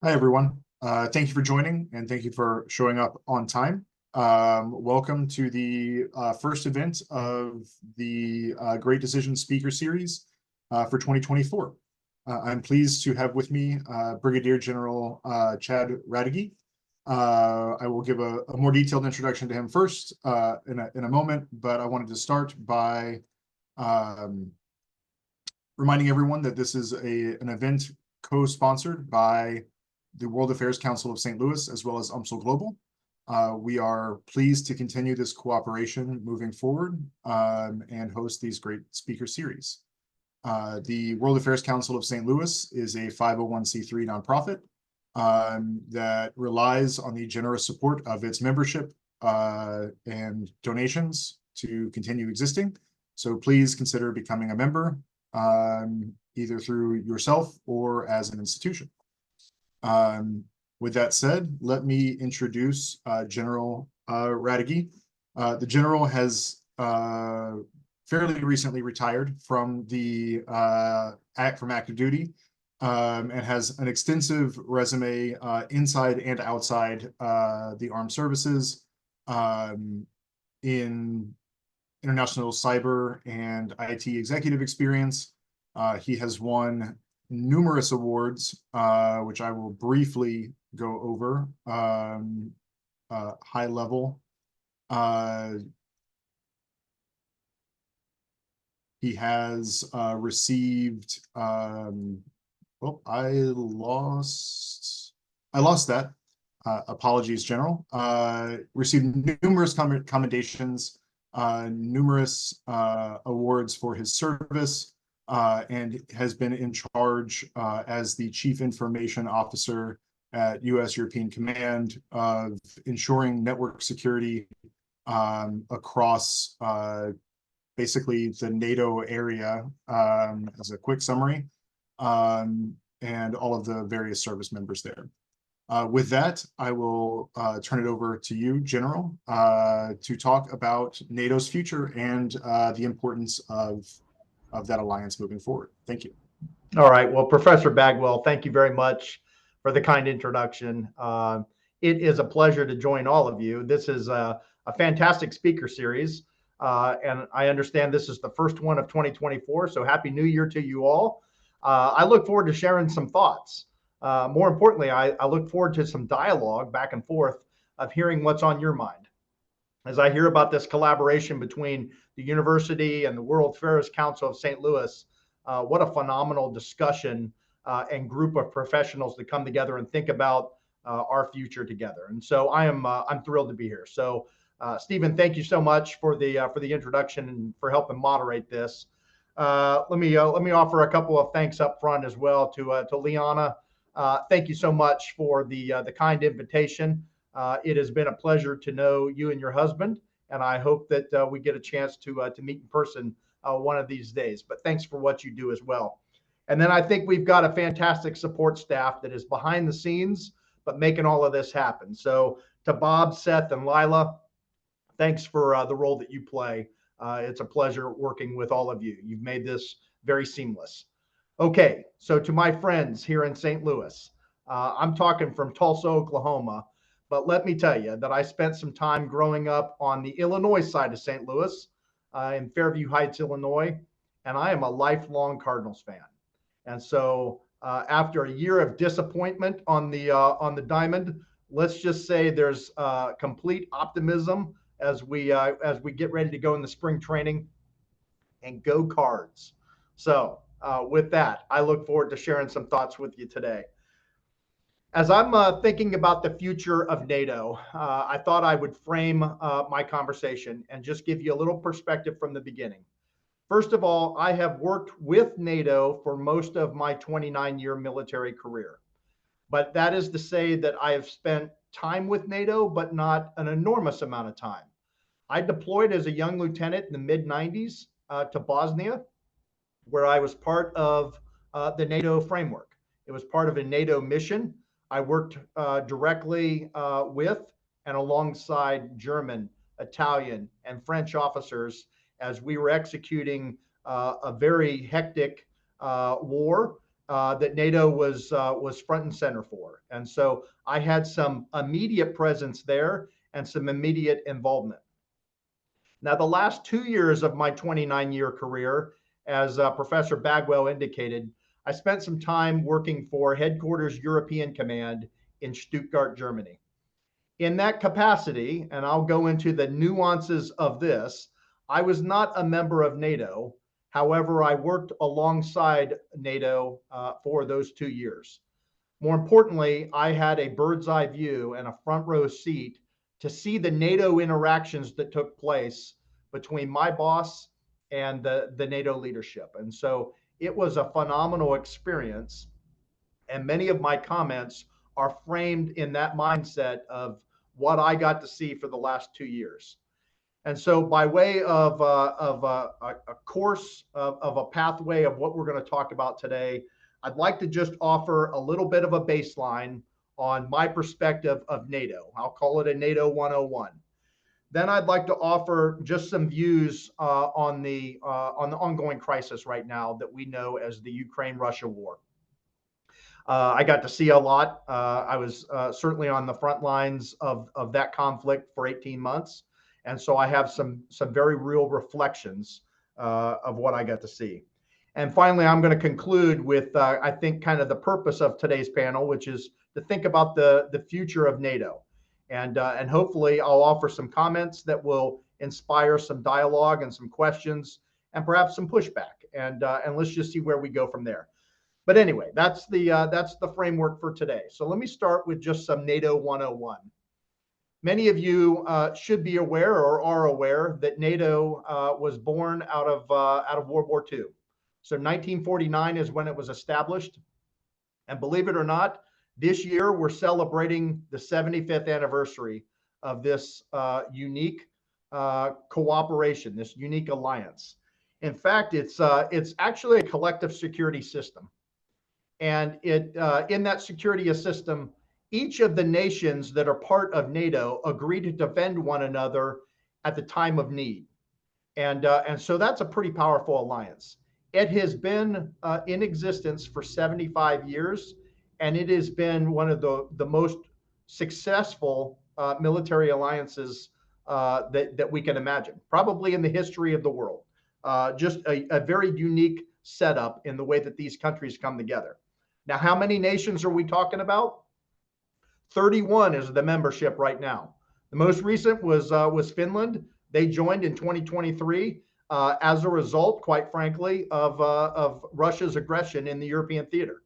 Hi, everyone. Thank you for joining and thank you for showing up on time. Welcome to the first event of the Great Decision Speaker Series for 2024. I'm pleased to have with me Brigadier General Chad Raduege. I will give a more detailed introduction to him first in a moment, but I wanted to start by reminding everyone that this is an event co-sponsored by the World Affairs Council of St. Louis, as well as UMSL Global. We are pleased to continue this cooperation moving forward and host these great speaker series. The World Affairs Council of St. Louis is a 501c3 nonprofit that relies on the generous support of its membership and donations to continue existing. So please consider becoming a member, either through yourself or as an institution. With that said, let me introduce General Raduege. The general has fairly recently retired from active duty and has an extensive resume inside and outside the armed services in international cyber and IT executive experience. He has won numerous awards, which I will briefly go over high level. He has received, well, I lost that. Apologies, General. Received numerous commendations, numerous awards for his service, and has been in charge as the Chief Information Officer at U.S. European Command of ensuring network security across basically the NATO area, as a quick summary, and all of the various service members there. With that, I will turn it over to you, General, to talk about NATO's future and the importance of that alliance moving forward. Thank you. All right. Well, Professor Bagwell, thank you very much for the kind introduction. It is a pleasure to join all of you. This is a fantastic speaker series, and I understand this is the first one of 2024, so Happy New Year to you all. I look forward to sharing some thoughts. More importantly, I look forward to some dialogue back and forth of hearing what's on your mind. As I hear about this collaboration between the university and the World Affairs Council of St. Louis, what a phenomenal discussion and group of professionals to come together and think about our future together. And so I'm thrilled to be here. So Stephen, thank you so much for the introduction and for helping moderate this. Let me offer a couple of thanks up front as well to Liana. Thank you so much for the kind invitation. It has been a pleasure to know you and your husband, and I hope that we get a chance to meet in person one of these days. But thanks for what you do as well. And then I think we've got a fantastic support staff that is behind the scenes, but making all of this happen. So to Bob, Seth, and Lila, thanks for the role that you play. It's a pleasure working with all of you. You've made this very seamless. Okay, so to my friends here in St. Louis, I'm talking from Tulsa, Oklahoma, but let me tell you that I spent some time growing up on the Illinois side of St. Louis, in Fairview Heights, Illinois, and I am a lifelong Cardinals fan. And so after a year of disappointment on the diamond, let's just say there's complete optimism as we get ready to go in the spring training, and go Cards. So with that, I look forward to sharing some thoughts with you today. As I'm thinking about the future of NATO, I thought I would frame my conversation and just give you a little perspective from the beginning. First of all, I have worked with NATO for most of my 29-year military career. But that is to say that I have spent time with NATO, but not an enormous amount of time. I deployed as a young lieutenant in the mid-90s to Bosnia, where I was part of the NATO framework. It was part of a NATO mission. I worked directly with and alongside German, Italian, and French officers as we were executing a very hectic war that NATO was front and center for. And so I had some immediate presence there and some immediate involvement. Now, the last 2 years of my 29-year career, as Professor Bagwell indicated, I spent some time working for Headquarters European Command in Stuttgart, Germany. In that capacity, and I'll go into the nuances of this, I was not a member of NATO. However, I worked alongside NATO for those 2 years. More importantly, I had a bird's eye view and a front row seat to see the NATO interactions that took place between my boss and the NATO leadership. And so it was a phenomenal experience. And many of my comments are framed in that mindset of what I got to see for the last 2 years. And so by way of a course of a pathway of what we're going to talk about today, I'd like to just offer a little bit of a baseline on my perspective of NATO. I'll call it a NATO 101. Then I'd like to offer just some views on the ongoing crisis right now that we know as the Ukraine-Russia war. I got to see a lot. I was certainly on the front lines of that conflict for 18 months. And so I have some very real reflections of what I got to see. And finally, I'm going to conclude with, I think, kind of the purpose of today's panel, which is to think about the future of NATO. And hopefully I'll offer some comments that will inspire some dialogue and some questions and perhaps some pushback. And let's just see where we go from there. But anyway, that's the framework for today. So let me start with just some NATO 101. Many of you should be aware or are aware that NATO was born out of World War II. So 1949 is when it was established. And believe it or not, this year we're celebrating the 75th anniversary of this unique cooperation, this unique alliance. In fact, it's actually a collective security system. And in that security system, each of the nations that are part of NATO agree to defend one another at the time of need. And so that's a pretty powerful alliance. It has been in existence for 75 years, and it has been one of the most successful military alliances that we can imagine, probably in the history of the world. Just a very unique setup in the way that these countries come together. Now, how many nations are we talking about? 31 is the membership right now. The most recent was Finland. They joined in 2023 as a result, quite frankly, of Russia's aggression in the European theater.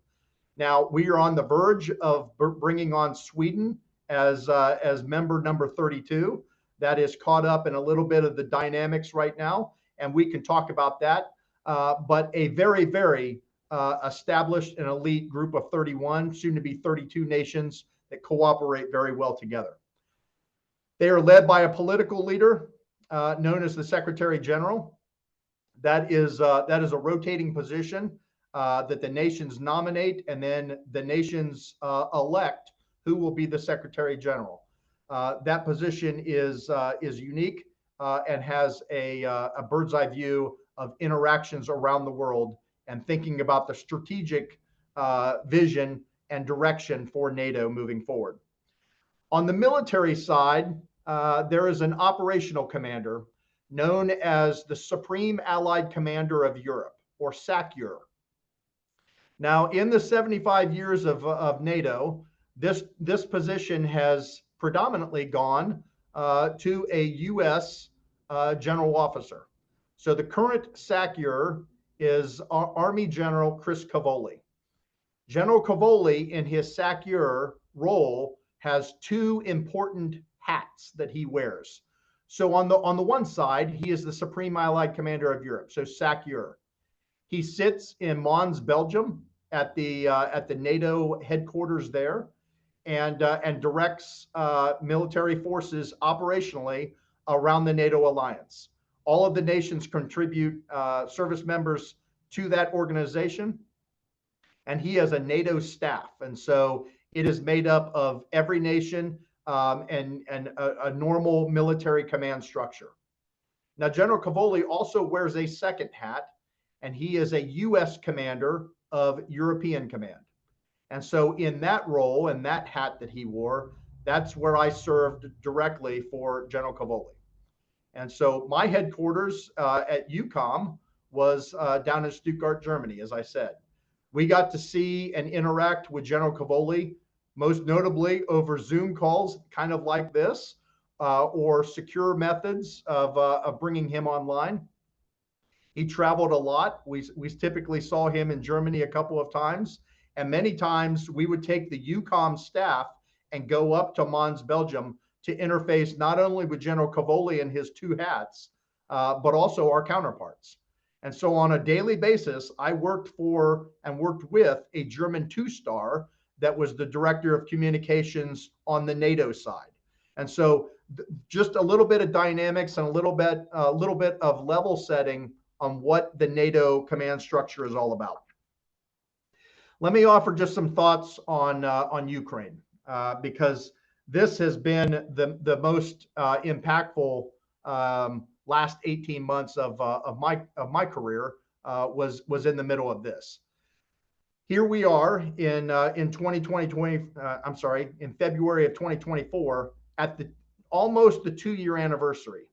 Now, we are on the verge of bringing on Sweden as member number 32. That is caught up in a little bit of the dynamics right now, and we can talk about that. But a very, very established and elite group of 31, soon to be 32 nations that cooperate very well together. They are led by a political leader known as the Secretary General. That is a rotating position that the nations nominate, and then the nations elect who will be the Secretary General. That position is unique and has a bird's eye view of interactions around the world and thinking about the strategic vision and direction for NATO moving forward. On the military side, there is an operational commander known as the Supreme Allied Commander of Europe, or SACEUR. Now, in the 75 years of NATO, this position has predominantly gone to a U.S. general officer. So the current SACEUR is Army General Chris Cavoli. General Cavoli, in his SACEUR role, has two important hats that he wears. So on the one side, he is the Supreme Allied Commander of Europe, so SACEUR. He sits in Mons, Belgium, at the NATO headquarters there, and directs military forces operationally around the NATO alliance. All of the nations contribute service members to that organization, and he has a NATO staff. And so it is made up of every nation and a normal military command structure. Now, General Cavoli also wears a second hat, and he is a U.S. commander of European Command. And so in that role and that hat that he wore, that's where I served directly for General Cavoli. And so my headquarters at EUCOM was down in Stuttgart, Germany, as I said. We got to see and interact with General Cavoli, most notably over Zoom calls, kind of like this, or secure methods of bringing him online. He traveled a lot. We typically saw him in Germany a couple of times. And many times we would take the EUCOM staff and go up to Mons, Belgium to interface not only with General Cavoli and his two hats, but also our counterparts. And so on a daily basis, I worked for and worked with a German two-star that was the director of communications on the NATO side. And so just a little bit of dynamics and a little bit of level setting on what the NATO command structure is all about. Let me offer just some thoughts on Ukraine, because this has been the most impactful last 18 months of my career was in the middle of this. Here we are in 2020, in February of 2024 at almost the 2-year anniversary.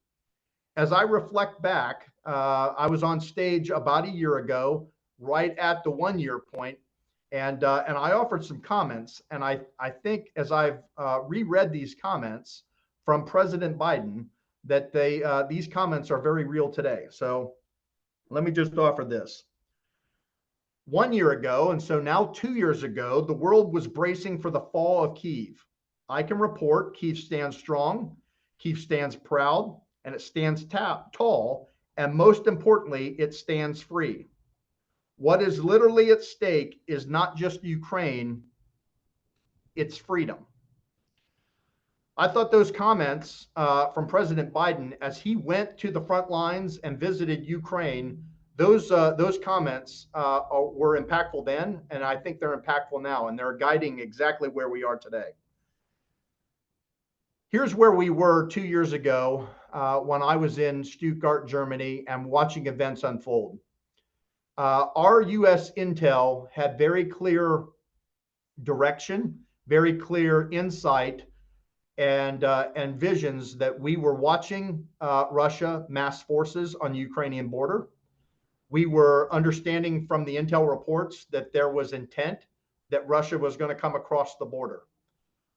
As I reflect back, I was on stage about a year ago, right at the 1-year point, and I offered some comments. And I think as I've reread these comments from President Biden, that these comments are very real today. So let me just offer this. 1 year ago, and so now 2 years ago, the world was bracing for the fall of Kyiv. I can report Kyiv stands strong, Kyiv stands proud, and it stands tall, and most importantly, it stands free. What is literally at stake is not just Ukraine, it's freedom. I thought those comments from President Biden as he went to the front lines and visited Ukraine, those comments were impactful then, and I think they're impactful now, and they're guiding exactly where we are today. Here's where we were 2 years ago when I was in Stuttgart, Germany, and watching events unfold. Our U.S. intel had very clear direction, very clear insight, and visions that we were watching Russia mass forces on the Ukrainian border. We were understanding from the intel reports that there was intent that Russia was going to come across the border.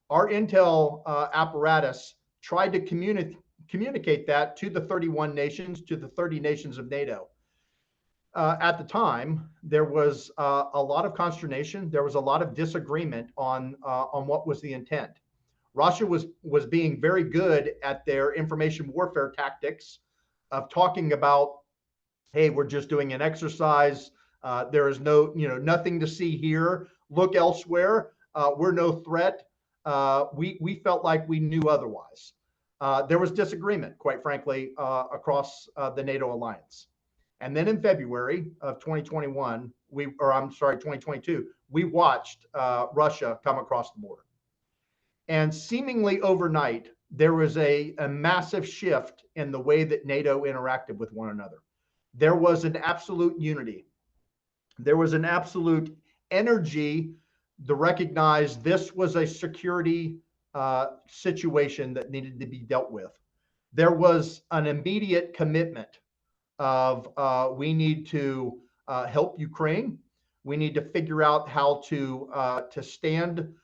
Our intel apparatus tried to communicate that to the 31 nations, to the 30 nations of NATO. At the time, there was a lot of consternation. There was a lot of disagreement on what was the intent. Russia was being very good at their information warfare tactics of talking about, hey, we're just doing an exercise. There is nothing to see here. Look elsewhere. We're no threat. We felt like we knew otherwise. There was disagreement, quite frankly, across the NATO alliance. And then in February of 2022, we watched Russia come across the border. And seemingly overnight, there was a massive shift in the way that NATO interacted with one another. There was an absolute unity. There was an absolute energy to recognize this was a security situation that needed to be dealt with. There was an immediate commitment of we need to help Ukraine. We need to figure out how to stand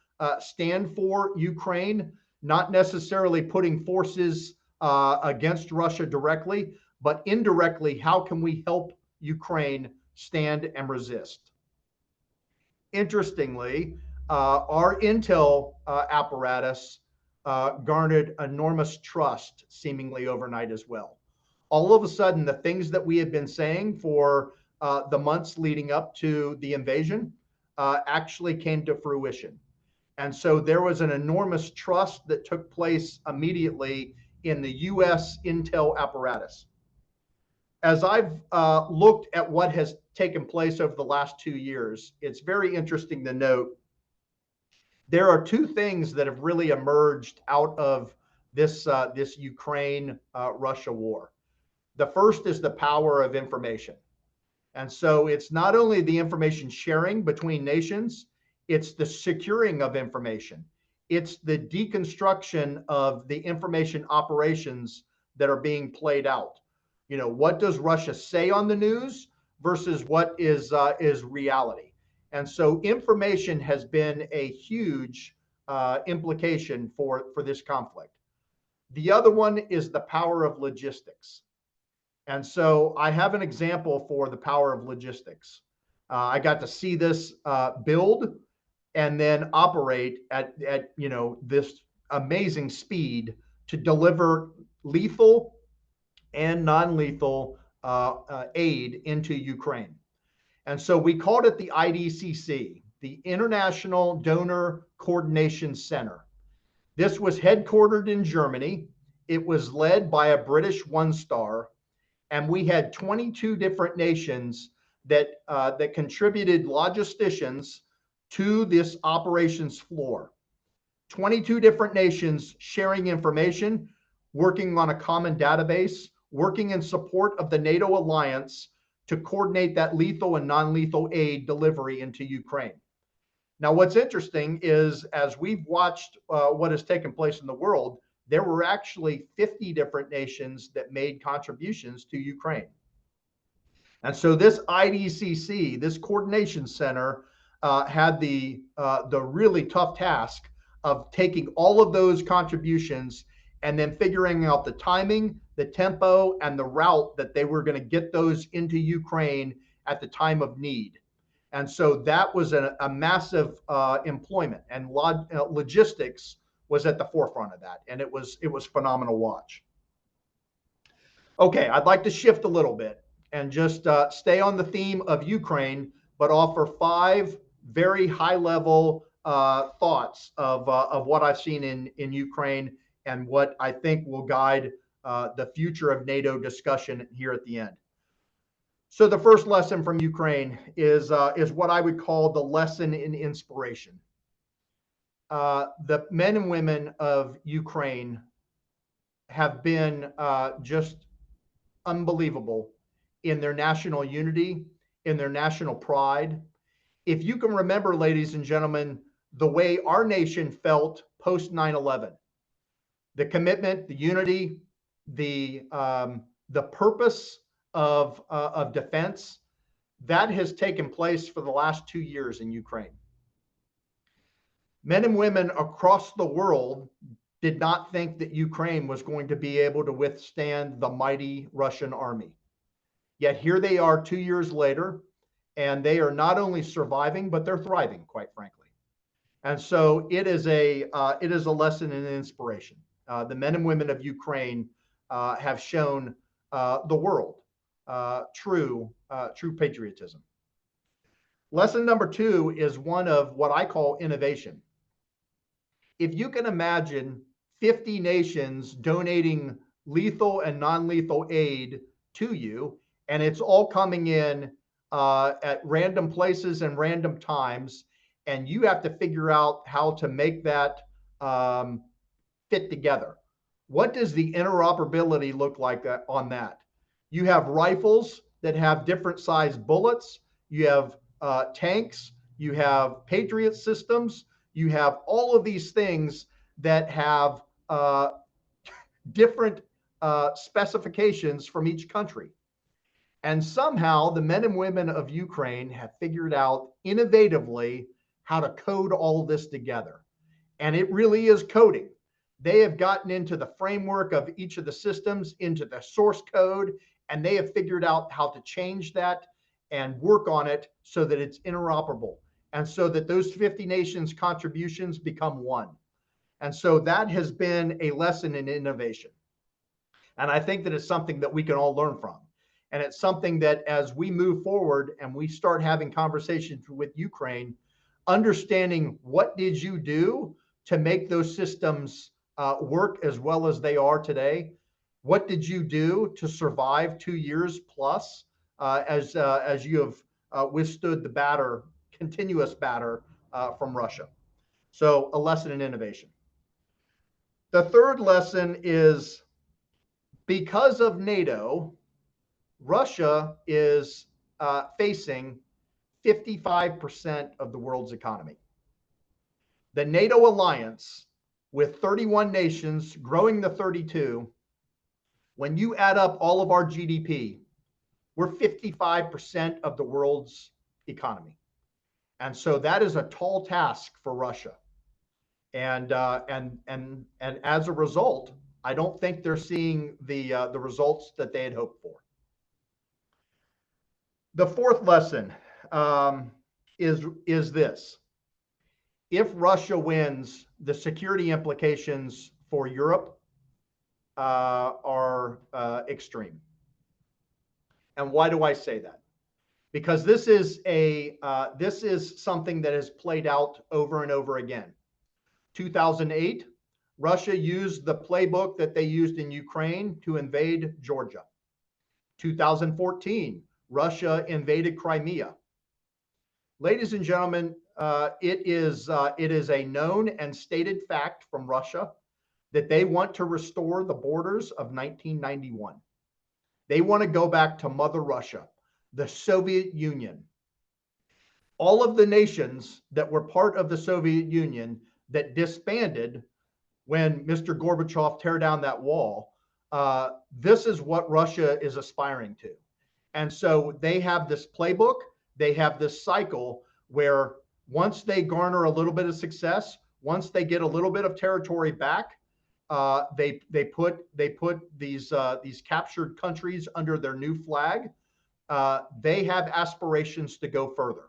for Ukraine, not necessarily putting forces against Russia directly, but indirectly, how can we help Ukraine stand and resist? Interestingly, our intel apparatus garnered enormous trust seemingly overnight as well. All of a sudden, the things that we had been saying for the months leading up to the invasion actually came to fruition. And so there was an enormous trust that took place immediately in the U.S. intel apparatus. As I've looked at what has taken place over the last 2 years, it's very interesting to note there are two things that have really emerged out of this Ukraine-Russia war. The first is the power of information. And so it's not only the information sharing between nations, it's the securing of information. It's the deconstruction of the information operations that are being played out. You know, what does Russia say on the news versus what is reality? And so information has been a huge implication for this conflict. The other one is the power of logistics. And so I have an example for the power of logistics. I got to see this build and then operate at this amazing speed to deliver lethal and non-lethal aid into Ukraine. And so we called it the IDCC, the International Donor Coordination Center. This was headquartered in Germany. It was led by a British one-star, and we had 22 different nations that contributed logisticians to this operations floor. 22 different nations sharing information, working on a common database, working in support of the NATO alliance to coordinate that lethal and non-lethal aid delivery into Ukraine. Now, what's interesting is as we've watched what has taken place in the world, there were actually 50 different nations that made contributions to Ukraine. And so this IDCC, this coordination center, had the really tough task of taking all of those contributions and then figuring out the timing, the tempo, and the route that they were going to get those into Ukraine at the time of need. And so that was a massive employment, and logistics was at the forefront of that, and it was phenomenal watch. Okay, I'd like to shift a little bit and just stay on the theme of Ukraine, but offer 5 very high-level thoughts of what I've seen in Ukraine and what I think will guide the future of NATO discussion here at the end. So the first lesson from Ukraine is what I would call the lesson in inspiration. The men and women of Ukraine have been just unbelievable in their national unity, in their national pride. If you can remember, ladies and gentlemen, the way our nation felt post 9/11, the commitment, the unity, the purpose of defense, that has taken place for the last 2 years in Ukraine. Men and women across the world did not think that Ukraine was going to be able to withstand the mighty Russian army. Yet here they are 2 years later, and they are not only surviving, but they're thriving, quite frankly. And so it is a lesson in inspiration. The men and women of Ukraine have shown the world true patriotism. Lesson number 2 is one of what I call innovation. If you can imagine 50 nations donating lethal and non-lethal aid to you, and it's all coming in at random places and random times, and you have to figure out how to make that fit together. What does the interoperability look like on that? You have rifles that have different size bullets. You have tanks. You have Patriot systems. You have all of these things that have different specifications from each country. And somehow the men and women of Ukraine have figured out innovatively how to code all this together. And it really is coding. They have gotten into the framework of each of the systems, into the source code, and they have figured out how to change that and work on it so that it's interoperable, and so that those 50 nations' contributions become one. And so that has been a lesson in innovation. And I think that it's something that we can all learn from. And it's something that as we move forward and we start having conversations with Ukraine, understanding what did you do to make those systems work as well as they are today? What did you do to survive 2 years plus as you have withstood the continuous batter from Russia? So a lesson in innovation. The third lesson is, because of NATO, Russia is facing 55% of the world's economy. The NATO alliance, with 31 nations growing to 32, when you add up all of our GDP, we're 55% of the world's economy. And so that is a tall task for Russia. And as a result, I don't think they're seeing the results that they had hoped for. The fourth lesson is this: if Russia wins, the security implications for Europe are extreme. And why do I say that? Because this is something that has played out over and over again. 2008, Russia used the playbook that they used in Ukraine to invade Georgia. 2014, Russia invaded Crimea. Ladies and gentlemen, it is a known and stated fact from Russia that they want to restore the borders of 1991. They want to go back to Mother Russia, the Soviet Union. All of the nations that were part of the Soviet Union that disbanded when Mr. Gorbachev tear down that wall, this is what Russia is aspiring to. And so they have this playbook, they have this cycle where once they garner a little bit of success, once they get a little bit of territory back, they put these captured countries under their new flag. They have aspirations to go further.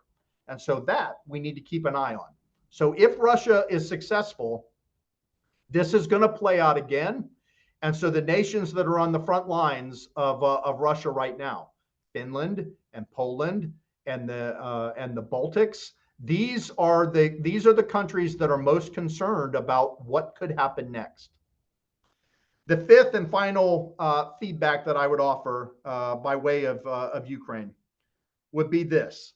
And so that we need to keep an eye on. So if Russia is successful, this is going to play out again. And so the nations that are on the front lines of Russia right now, Finland and Poland and the Baltics, these are the countries that are most concerned about what could happen next. The fifth and final feedback that I would offer by way of Ukraine would be this.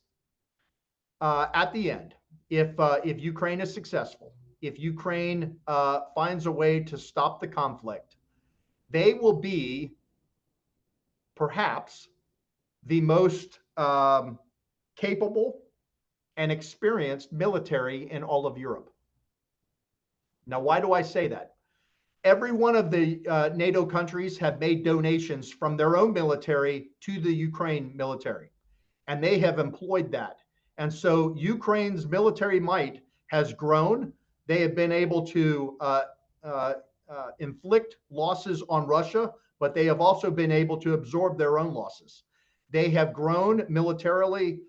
At the end, if Ukraine is successful, if Ukraine finds a way to stop the conflict, they will be perhaps the most capable and experienced military in all of Europe. Now, why do I say that? Every one of the NATO countries have made donations from their own military to the Ukraine military, and they have employed that. And so Ukraine's military might has grown. They have been able to inflict losses on Russia, but they have also been able to absorb their own losses. They have grown militarily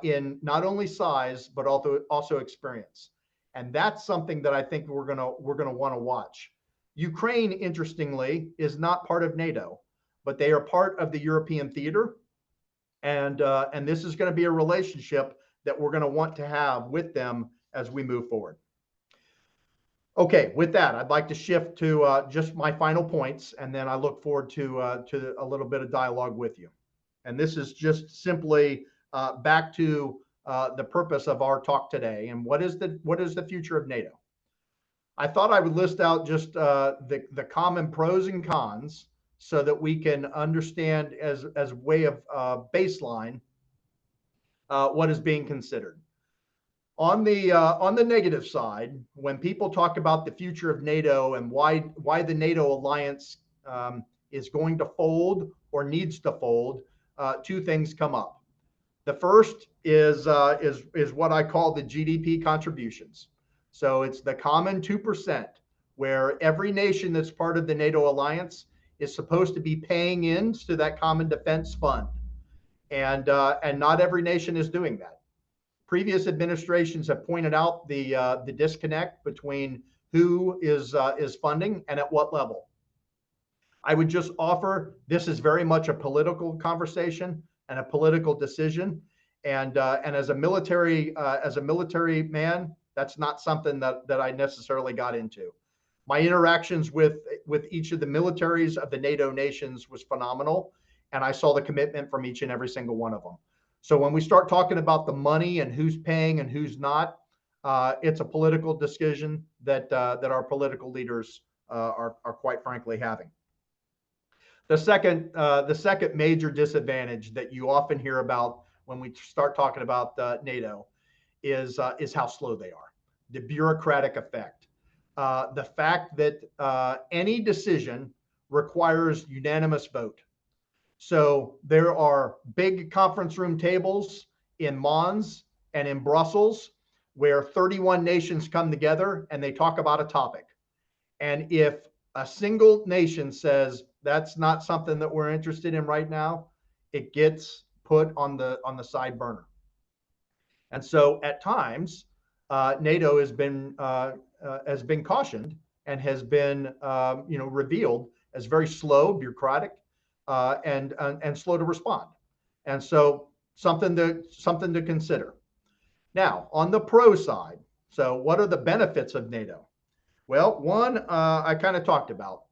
in not only size, but also experience. And that's something that I think we're gonna want to watch. Ukraine, interestingly, is not part of NATO, but they are part of the European theater. And this is going to be a relationship that we're going to want to have with them as we move forward. Okay, with that, I'd like to shift to just my final points, and then I look forward to a little bit of dialogue with you. And this is just simply back to the purpose of our talk today, and what is the future of NATO? I thought I would list out just the common pros and cons so that we can understand as a way of baseline what is being considered. On the negative side, when people talk about the future of NATO and why the NATO alliance is going to fold or needs to fold, two things come up. The first is what I call the GDP contributions. So it's the common 2%, where every nation that's part of the NATO alliance is supposed to be paying into that common defense fund, and not every nation is doing that. Previous administrations have pointed out the disconnect between who is funding and at what level. I would just offer this is very much a political conversation and a political decision, and as a military man, that's not something that I necessarily got into. My interactions with each of the militaries of the NATO nations was phenomenal, and I saw the commitment from each and every single one of them. So when we start talking about the money and who's paying and who's not, it's a political decision that our political leaders are quite frankly having. The second major disadvantage that you often hear about when we start talking about NATO is how slow they are. The bureaucratic effect, the fact that any decision requires unanimous vote. So there are big conference room tables in Mons and in Brussels where 31 nations come together and they talk about a topic. And if a single nation says that's not something that we're interested in right now, it gets put on the side burner. And so at times, NATO has been cautioned and has been revealed as very slow, bureaucratic, and slow to respond. And so something to consider. Now, on the pro side, so what are the benefits of NATO? Well, one I kind of talked about,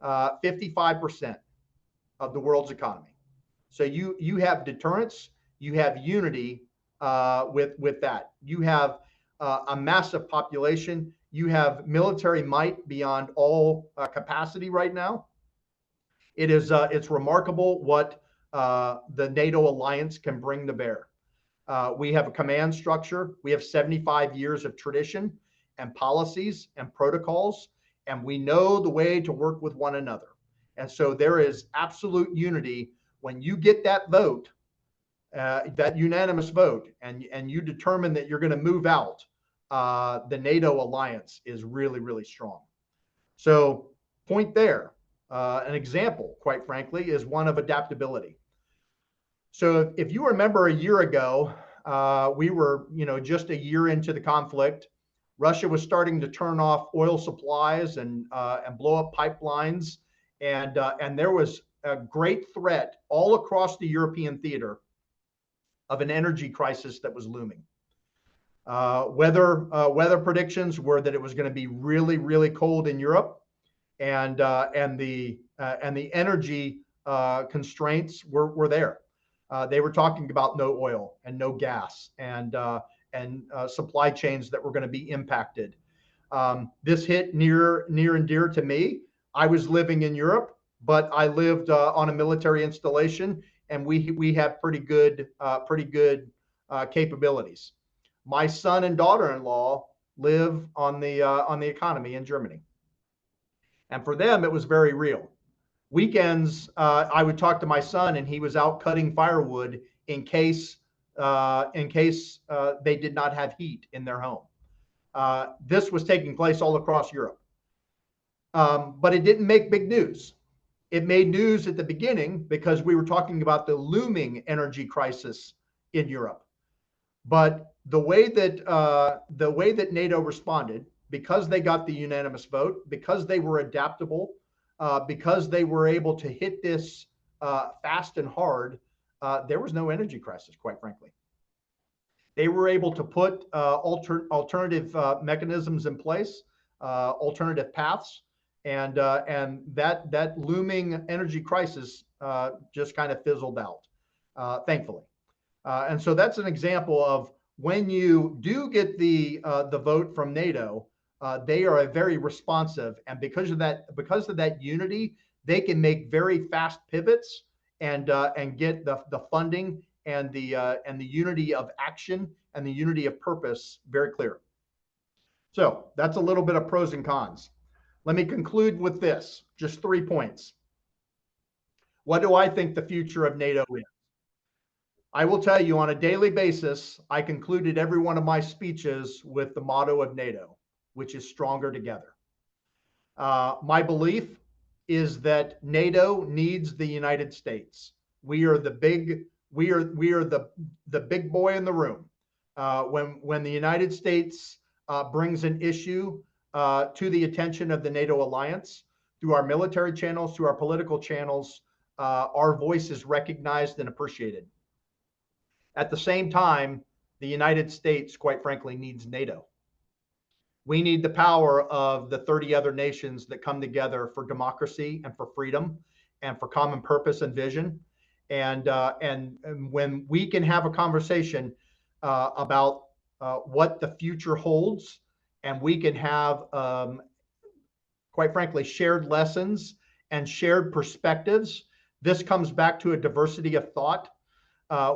55% of the world's economy. So you have deterrence, you have unity with that. You have a massive population. You have military might beyond all capacity right now. It's remarkable what the NATO alliance can bring to bear. We have a command structure. We have 75 years of tradition and policies and protocols, and we know the way to work with one another. And so there is absolute unity when you get that vote, that unanimous vote, and you determine that you're going to move out. The NATO alliance is really, really strong. So point there. An example, quite frankly, is one of adaptability. So if you remember a year ago, we were, just a year into the conflict. Russia was starting to turn off oil supplies and blow up pipelines, and there was a great threat all across the European theater of an energy crisis that was looming. Weather predictions were that it was going to be really, really cold in Europe, and the energy constraints were there. They were talking about no oil and no gas and supply chains that were going to be impacted. This hit near and dear to me. I was living in Europe, but I lived on a military installation, and we have pretty good capabilities. My son and daughter-in-law live on the economy in Germany, and for them it was very real. Weekends, I would talk to my son, and he was out cutting firewood in case they did not have heat in their home. This was taking place all across Europe, but it didn't make big news. It made news at the beginning because we were talking about the looming energy crisis in Europe. But the way that NATO responded, because they got the unanimous vote, because they were adaptable, because they were able to hit this fast and hard, there was no energy crisis, quite frankly. They were able to put alternative mechanisms in place, alternative paths, and that looming energy crisis just kind of fizzled out, thankfully. And so that's an example of when you do get the vote from NATO, they are very responsive, and because of that unity, they can make very fast pivots and get the funding and the unity of action and the unity of purpose very clear. So that's a little bit of pros and cons. Let me conclude with this, just 3 points. What do I think the future of NATO is? I will tell you, on a daily basis, I concluded every one of my speeches with the motto of NATO, which is stronger together. My belief is that NATO needs the United States. We are the big boy in the room. When the United States brings an issue to the attention of the NATO alliance, through our military channels, through our political channels, our voice is recognized and appreciated. At the same time, the United States, quite frankly, needs NATO. We need the power of the 30 other nations that come together for democracy and for freedom and for common purpose and vision. And when we can have a conversation about what the future holds, and we can have, quite frankly, shared lessons and shared perspectives, this comes back to a diversity of thought.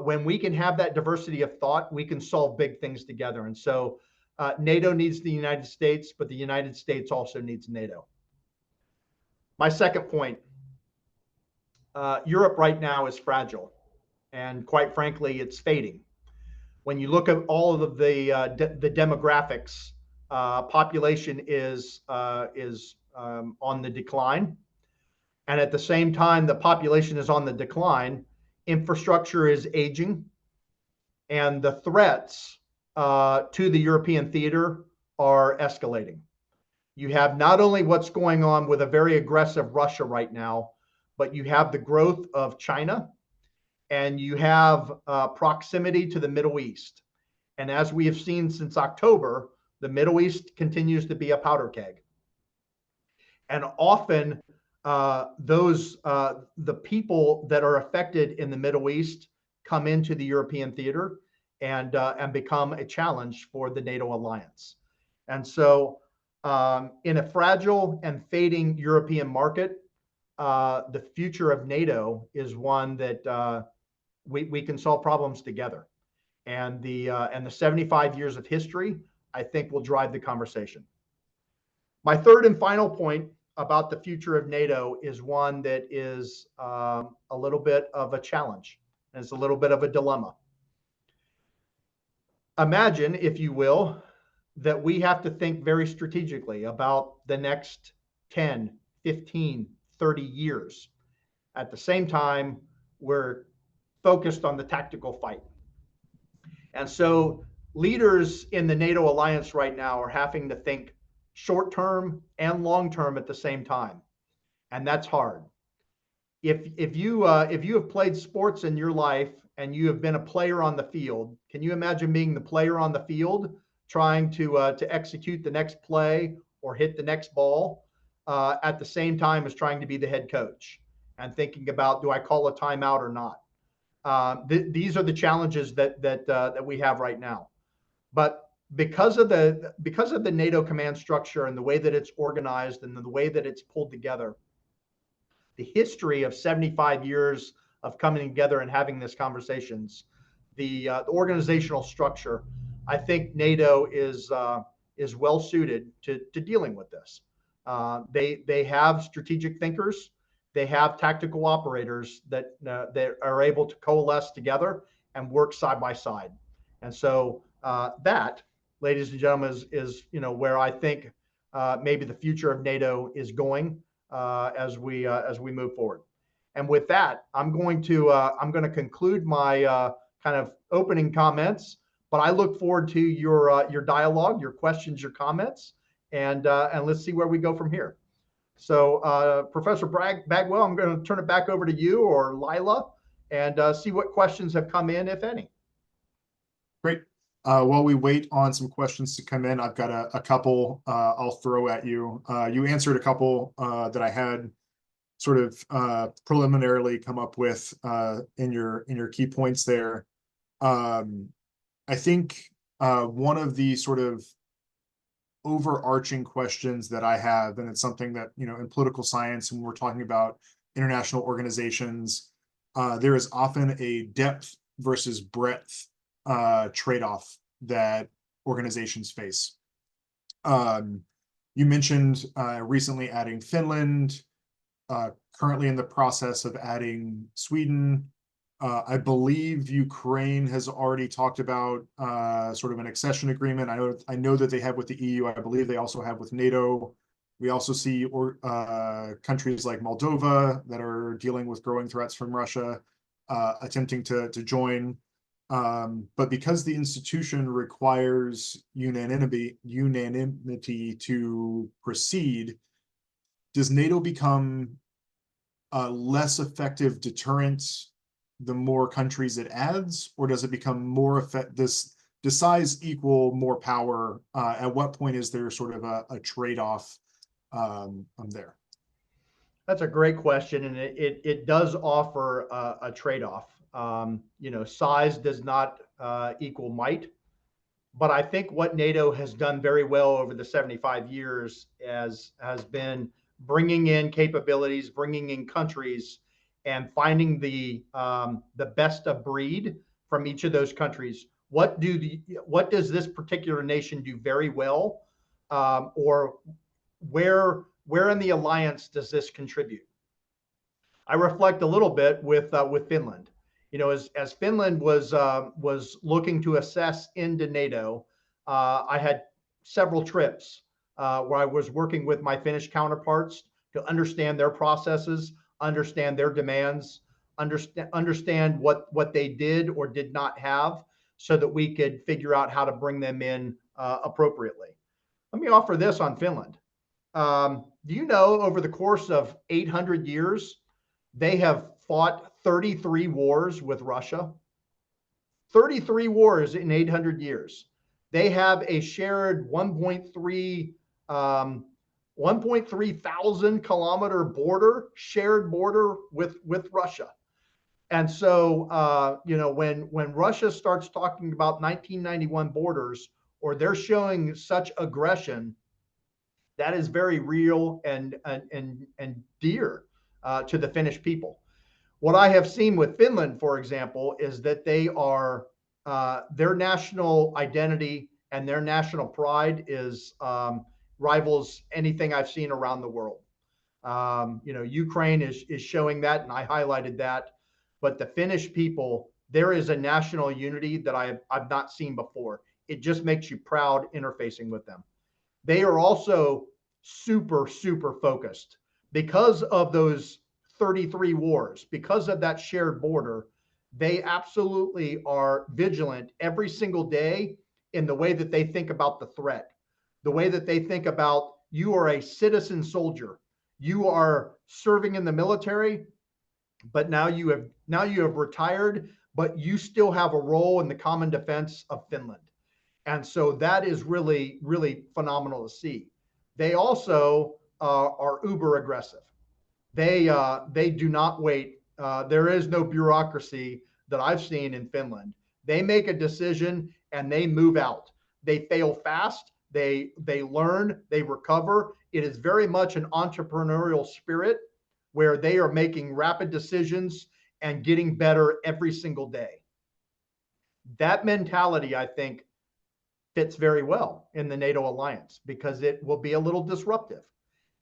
when we can have that diversity of thought, we can solve big things together. And so NATO needs the United States, but the United States also needs NATO. My second point, Europe right now is fragile, and quite frankly, it's fading. When you look at all of the demographics, population is on the decline, and at the same time, the population is on the decline. Infrastructure is aging, and the threats to the European theater are escalating. You have not only what's going on with a very aggressive Russia right now, but you have the growth of China, and you have proximity to the Middle East. And as we have seen since October, the Middle East continues to be a powder keg. And often the people that are affected in the Middle East come into the European theater and become a challenge for the NATO alliance. And so in a fragile and fading European market, the future of NATO is one that we can solve problems together. And the 75 years of history, I think, will drive the conversation. My third and final point about the future of NATO is one that is a little bit of a challenge. And it's a little bit of a dilemma. Imagine, if you will, that we have to think very strategically about the next 10, 15, 30 years. At the same time, we're focused on the tactical fight. And so leaders in the NATO alliance right now are having to think short term and long term at the same time. And that's hard. If you have played sports in your life and you have been a player on the field, can you imagine being the player on the field trying to execute the next play or hit the next ball at the same time as trying to be the head coach and thinking about, do I call a timeout or not? These are the challenges that we have right now. But because of the NATO command structure and the way that it's organized and the way that it's pulled together, the history of 75 years of coming together and having these conversations, the organizational structure, I think NATO is well suited to dealing with this. They have strategic thinkers. They have tactical operators that are able to coalesce together and work side by side. And so that, ladies and gentlemen, is where I think maybe the future of NATO is going as we move forward. And with that, I'm going to conclude my kind of opening comments. But I look forward to your dialogue, your questions, your comments, and let's see where we go from here. So, Professor Bagwell, I'm going to turn it back over to you or Lila and see what questions have come in, if any. Great. While we wait on some questions to come in, I've got a couple I'll throw at you. You answered a couple that I had sort of preliminarily come up with in your key points there. I think one of the sort of overarching questions that I have, and it's something that, in political science, when we're talking about international organizations, there is often a depth versus breadth trade-off that organizations face. You mentioned recently adding Finland, currently in the process of adding Sweden. I believe Ukraine has already talked about sort of an accession agreement. I know that they have with the EU. I believe they also have with NATO. We also see countries like Moldova that are dealing with growing threats from Russia, attempting to join. But because the institution requires unanimity to proceed, does NATO become a less effective deterrent the more countries it adds, or does it become more effective? Does size equal more power? At what point is there sort of a trade-off there? That's a great question, and it does offer a trade-off. Size does not equal might, but I think what NATO has done very well over the 75 years has been bringing in capabilities, bringing in countries, and finding the best of breed from each of those countries. What does this particular nation do very well, or where in the alliance does this contribute? I reflect a little bit with Finland. You know, as Finland was looking to assess into NATO, I had several trips where I was working with my Finnish counterparts to understand their processes, understand their demands, understand what they did or did not have, so that we could figure out how to bring them in appropriately. Let me offer this on Finland. Do you know over the course of 800 years, they have fought 33 wars with Russia? 33 wars in 800 years. They have a shared 1.3 thousand kilometer border, shared border with Russia. And so, you know, when Russia starts talking about 1991 borders, or they're showing such aggression, that is very real and dear to the Finnish people. What I have seen with Finland, for example, is that they are their national identity and their national pride is rivals anything I've seen around the world. You know, Ukraine is showing that, and I highlighted that. But the Finnish people, there is a national unity that I've not seen before. It just makes you proud interfacing with them. They are also super focused because of those 33 wars, because of that shared border. They absolutely are vigilant every single day in the way that they think about the threat, the way that they think about, you are a citizen soldier, you are serving in the military, but now you have retired, but you still have a role in the common defense of Finland. And so that is really phenomenal to see. They also are uber aggressive. They do not wait. There is no bureaucracy that I've seen in Finland. They make a decision and they move out. They fail fast. They learn. They recover. It is very much an entrepreneurial spirit where they are making rapid decisions and getting better every single day. That mentality, I think, fits very well in the NATO alliance because it will be a little disruptive,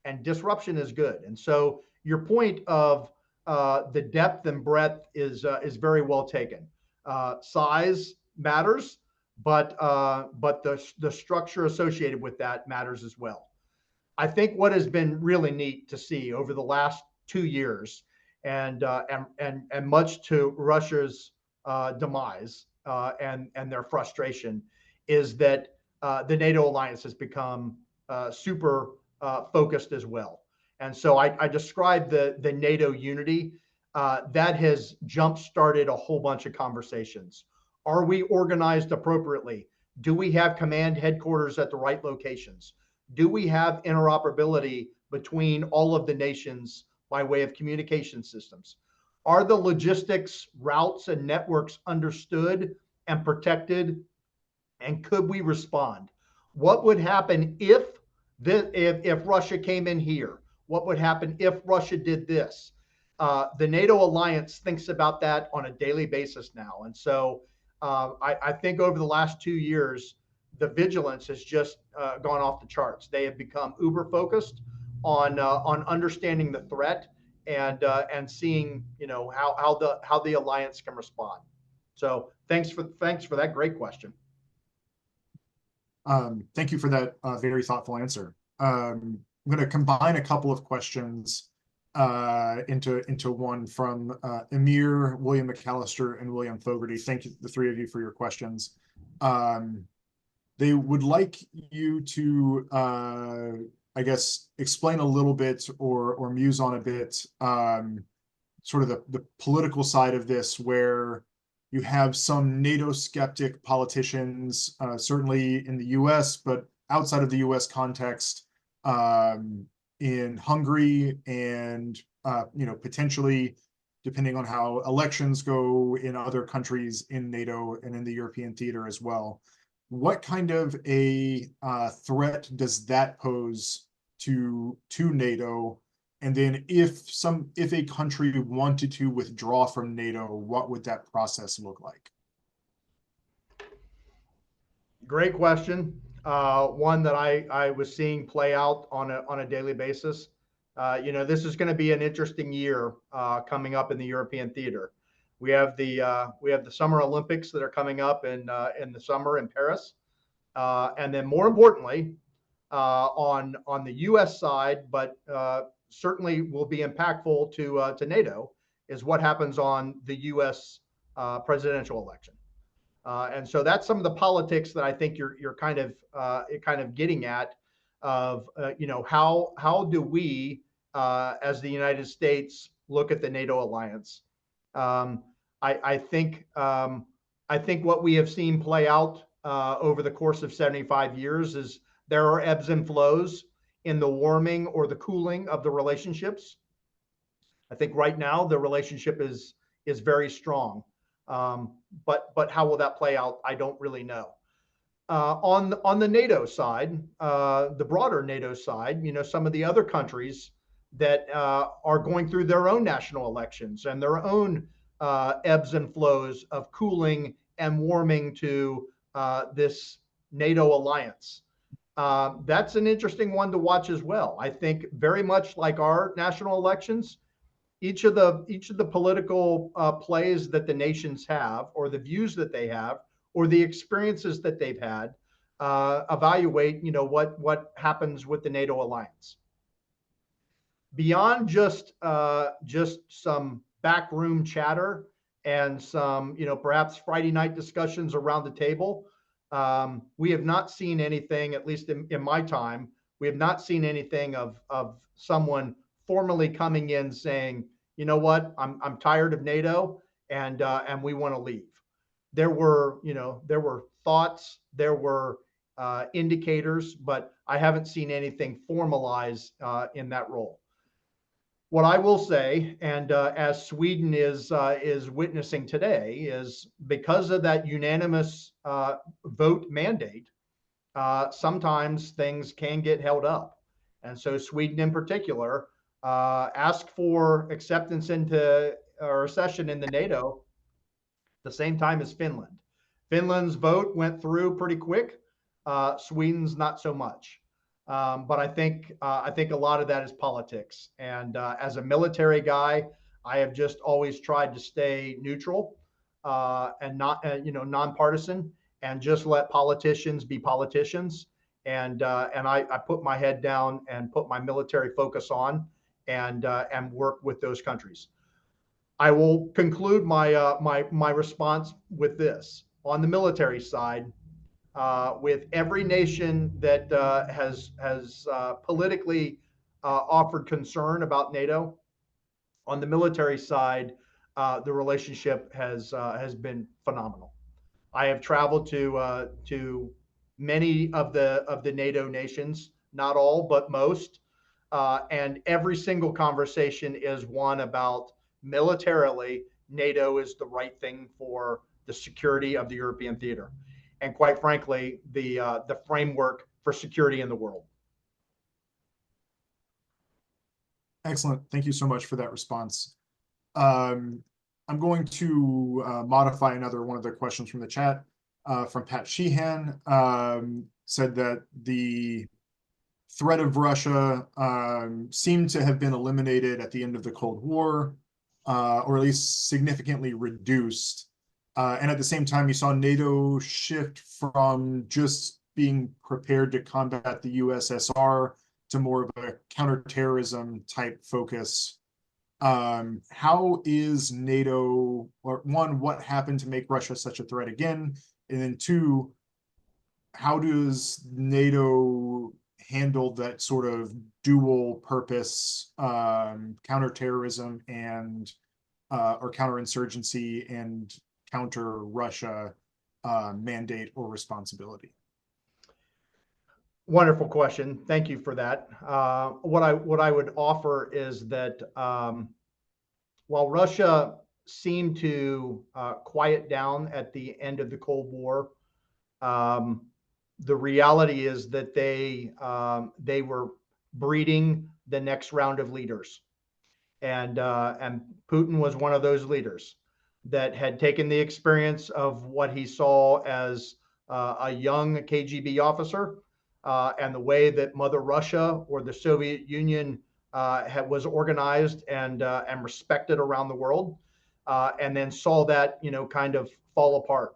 and disruption is good. And so your point of the depth and breadth is very well taken. Size matters, but the structure associated with that matters as well. I think what has been really neat to see over the last 2 years, and much to Russia's demise and their frustration, is that the NATO alliance has become super focused as well. And so I described the NATO unity that has jump-started a whole bunch of conversations. Are we organized appropriately? Do we have command headquarters at the right locations? Do we have interoperability between all of the nations by way of communication systems? Are the logistics, routes, and networks understood and protected? And could we respond? What would happen if Russia came in here? What would happen if Russia did this? The NATO alliance thinks about that on a daily basis now. And so I think over the last 2 years, the vigilance has just gone off the charts. They have become uber focused on understanding the threat and seeing, you know, how the alliance can respond. So thanks for that great question. Thank you for that very thoughtful answer. I'm going to combine a couple of questions into one from Amir, William McAllister, and William Fogarty. Thank you, the three of you, for your questions. They would like you to, I guess, explain a little bit or muse on a bit sort of the political side of this, where you have some NATO skeptic politicians, certainly in the US, but outside of the US context, in Hungary and, you know, potentially, depending on how elections go, in other countries in NATO and in the European theater as well. What kind of a threat does that pose to NATO? And then if a country wanted to withdraw from NATO, what would that process look like? Great question. One that I was seeing play out on a daily basis. This is going to be an interesting year coming up in the European theater. We have the Summer Olympics that are coming up in the summer in Paris, and then more importantly, on the U.S. side, but certainly will be impactful to NATO, is what happens on the U.S. Presidential election. And so that's some of the politics that I think you're kind of getting at, of how do we as the United States look at the NATO alliance. Um, I think what we have seen play out over the course of 75 years is there are ebbs and flows in the warming or the cooling of the relationships. I think right now the relationship is very strong. But how will that play out? I don't really know. On the NATO side, the broader NATO side, some of the other countries that are going through their own national elections and their own ebbs and flows of cooling and warming to this NATO alliance. That's an interesting one to watch as well. I think very much like our national elections, each of the political plays that the nations have, or the views that they have, or the experiences that they've had, evaluate what happens with the NATO alliance. Beyond just some backroom chatter and some perhaps Friday night discussions around the table, we have not seen anything, at least in my time, we have not seen anything of someone formally coming in saying, you know what, I'm tired of NATO and we want to leave. There were thoughts, there were indicators, but I haven't seen anything formalized in that role. What I will say, and as Sweden is witnessing today, is because of that unanimous vote mandate, sometimes things can get held up. And so Sweden in particular asked for acceptance into or accession in the NATO the same time as Finland. Finland's vote went through pretty quick. Sweden's not so much. But I think a lot of that is politics. And as a military guy, I have just always tried to stay neutral and not nonpartisan, and just let politicians be politicians. And I put my head down and put my military focus on, and work with those countries. I will conclude my response with this. On the military side, with every nation that has politically offered concern about NATO, on the military side, the relationship has been phenomenal. I have traveled to many of the NATO nations, not all, but most, and every single conversation is one about militarily, NATO is the right thing for the security of the European theater, and quite frankly, the framework for security in the world. Excellent. Thank you so much for that response. I'm going to modify another one of the questions from the chat. From Pat Sheehan, said that the threat of Russia seemed to have been eliminated at the end of the Cold War, or at least significantly reduced. And at the same time, you saw NATO shift from just being prepared to combat the USSR to more of a counterterrorism type focus. How is NATO, or one, what happened to make Russia such a threat again? And then two, how does NATO handle that sort of dual purpose, counterterrorism and or counterinsurgency and counter Russia mandate or responsibility? Wonderful question. Thank you for that. What I would offer is that while Russia seemed to quiet down at the end of the Cold War, the reality is that they were breeding the next round of leaders. And Putin was one of those leaders that had taken the experience of what he saw as a young KGB officer, and the way that Mother Russia or the Soviet Union was organized and respected around the world, and then saw that kind of fall apart.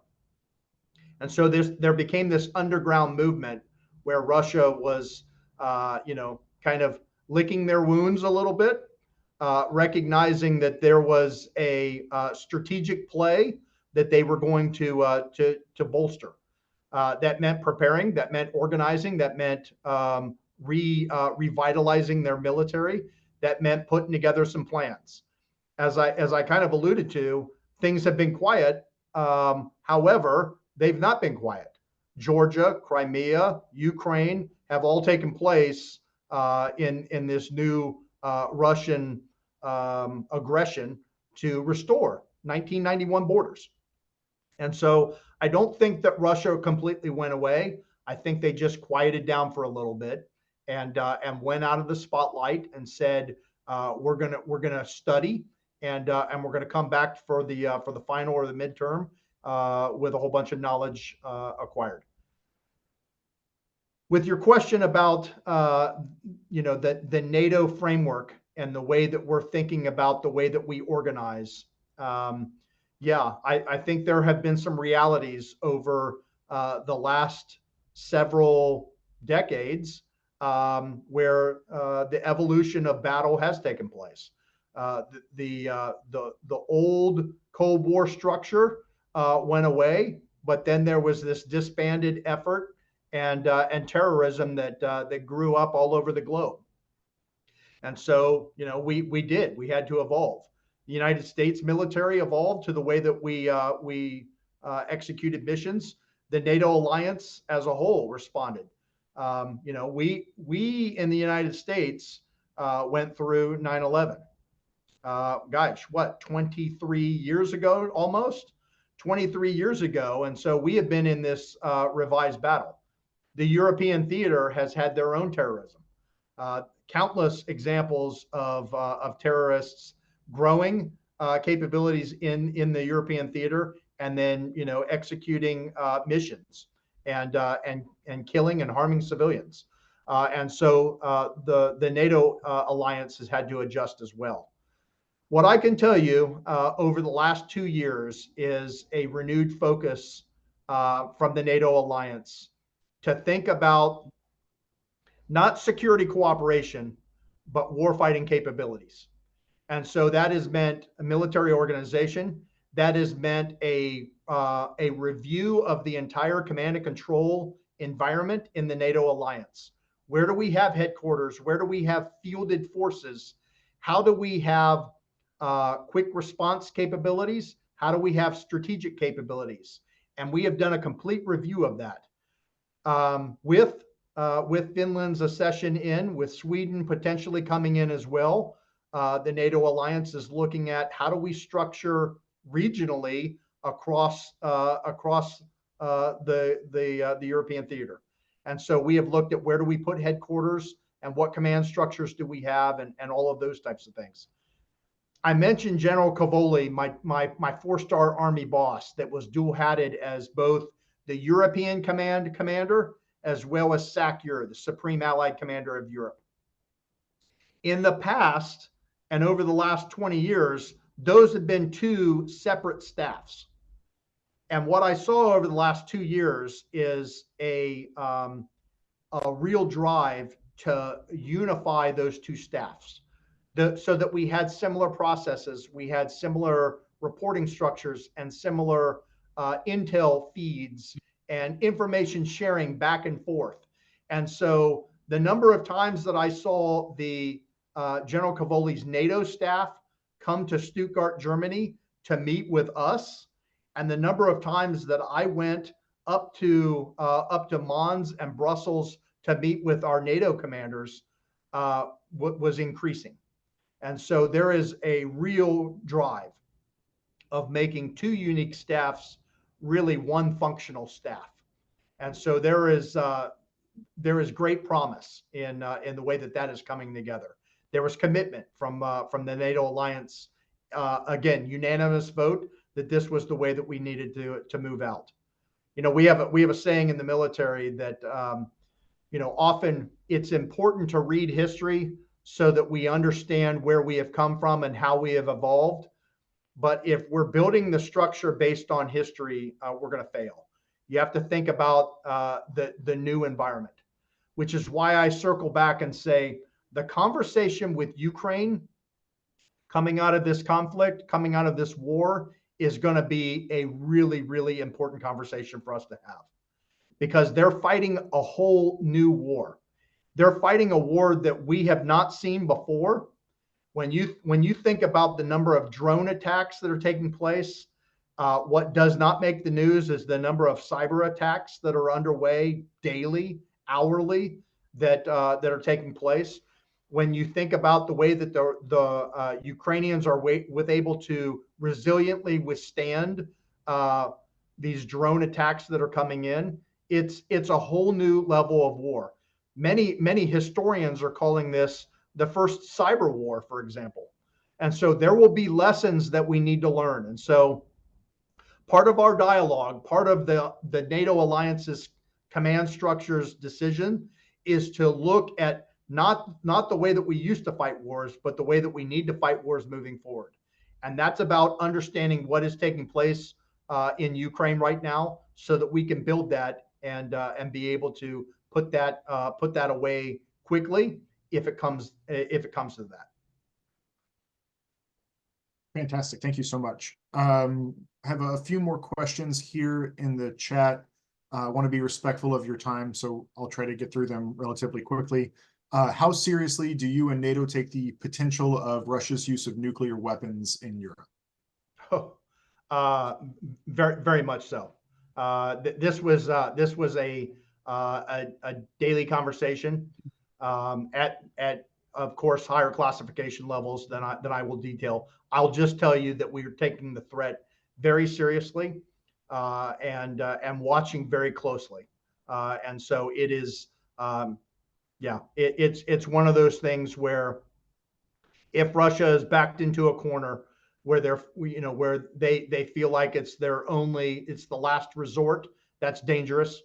And so there became this underground movement where Russia was, kind of licking their wounds a little bit, recognizing that there was a strategic play that they were going to bolster. That meant preparing, that meant organizing, that meant revitalizing their military, that meant putting together some plans. As I kind of alluded to, things have been quiet. However, they've not been quiet. Georgia, Crimea, Ukraine have all taken place in this new Russian aggression to restore 1991 borders. And so I don't think that Russia completely went away. I think they just quieted down for a little bit and went out of the spotlight and said, we're gonna study and we're gonna come back for the final or the midterm with a whole bunch of knowledge acquired. With your question about the NATO framework and the way that we're thinking about the way that we organize, I think there have been some realities over the last several decades where the evolution of battle has taken place. The old Cold War structure went away, but then there was this disbanded effort and terrorism that grew up all over the globe. And so, we had to evolve. The United States military evolved to the way that we executed missions. The NATO alliance as a whole responded. We in the United States went through 9/11. 23 years ago, almost 23 years ago. And so we have been in this revised battle. The European theater has had their own terrorism. Countless examples of terrorists growing capabilities in the European theater, and then executing missions and killing and harming civilians. And so the NATO alliance has had to adjust as well. What I can tell you over the last 2 years is a renewed focus from the NATO alliance to think about not security cooperation, but warfighting capabilities. And so that has meant a military organization. That has meant a review of the entire command and control environment in the NATO alliance. Where do we have headquarters? Where do we have fielded forces? How do we have quick response capabilities? How do we have strategic capabilities? And we have done a complete review of that. With Finland's accession in, with Sweden potentially coming in as well, the NATO alliance is looking at how do we structure regionally across the European theater. And so we have looked at where do we put headquarters and what command structures do we have, and all of those types of things. I mentioned General Cavoli, my four-star Army boss that was dual-hatted as both the European commander as well as SACEUR, the Supreme Allied Commander of Europe. In the past, and over the last 20 years, those have been two separate staffs. And what I saw over the last 2 years is a real drive to unify those two staffs, so that we had similar processes, we had similar reporting structures, and similar intel feeds and information sharing back and forth. And so the number of times that I saw the General Cavoli's NATO staff come to Stuttgart, Germany to meet with us, and the number of times that I went up to Mons and Brussels to meet with our NATO commanders was increasing. And so there is a real drive of making two unique staffs really one functional staff. And so there is there is great promise in the way that that is coming together. There was commitment from the NATO alliance. Again, unanimous vote that this was the way that we needed to move out. You know, we have a saying in the military that you know, often it's important to read history so that we understand where we have come from and how we have evolved. But if we're building the structure based on history, we're going to fail. You have to think about the new environment, which is why I circle back and say the conversation with Ukraine coming out of this conflict, coming out of this war, is going to be a really, really important conversation for us to have, because they're fighting a whole new war. They're fighting a war that we have not seen before. When you think about the number of drone attacks that are taking place, what does not make the news is the number of cyber attacks that are underway daily, hourly, that are taking place. When you think about the way that the Ukrainians are able to resiliently withstand these drone attacks that are coming in, it's a whole new level of war. Many historians are calling this the first cyber war, for example. And so there will be lessons that we need to learn. And so part of our dialogue, part of the NATO alliance's command structure's decision is to look at not the way that we used to fight wars, but the way that we need to fight wars moving forward. And that's about understanding what is taking place in Ukraine right now, so that we can build that and be able to put that away quickly if it comes to that. Fantastic. Thank you so much. I have a few more questions here in the chat. I want to be respectful of your time, so I'll try to get through them relatively quickly. How seriously do you and NATO take the potential of Russia's use of nuclear weapons in Europe? Oh, very, very much so. This was a daily conversation at of course higher classification levels than I will detail. I'll just tell you that we are taking the threat very seriously and watching very closely. And so it is, yeah, it's one of those things where if Russia is backed into a corner where where they feel like it's the last resort, that's dangerous.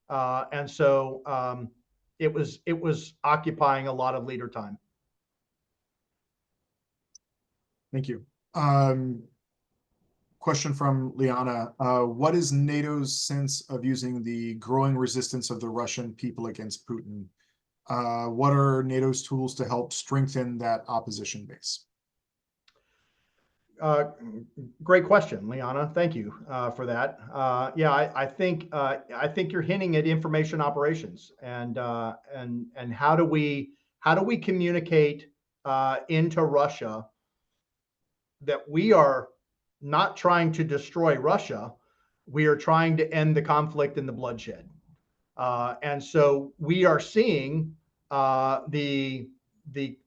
And so it was occupying a lot of leader time. Thank you. Question from Liana. What is NATO's sense of using the growing resistance of the Russian people against Putin? What are NATO's tools to help strengthen that opposition base? Great question, Liana. Thank you for that. Yeah, I think you're hinting at information operations and how do we communicate into Russia that we are not trying to destroy Russia, we are trying to end the conflict and the bloodshed. And so we are seeing the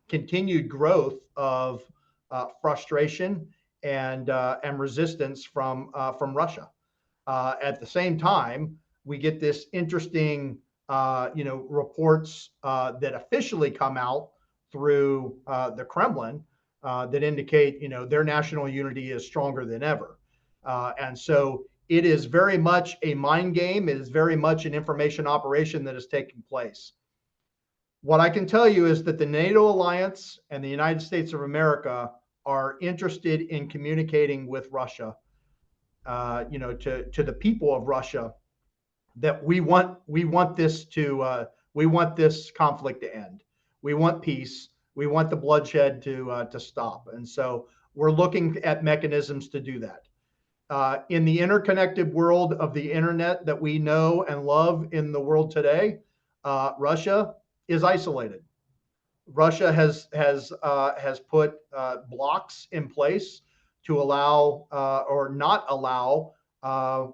continued growth of frustration and resistance from Russia. At the same time, we get this interesting, reports that officially come out through the Kremlin that indicate, their national unity is stronger than ever. And so it is very much a mind game. It is very much an information operation that is taking place. What I can tell you is that the NATO alliance and the United States of America are interested in communicating with Russia, to the people of Russia, that we want this conflict to end. We want peace. We want the bloodshed to stop. And so we're looking at mechanisms to do that. In the interconnected world of the internet that we know and love in the world today, Russia is isolated. Russia has put blocks in place to allow or not allow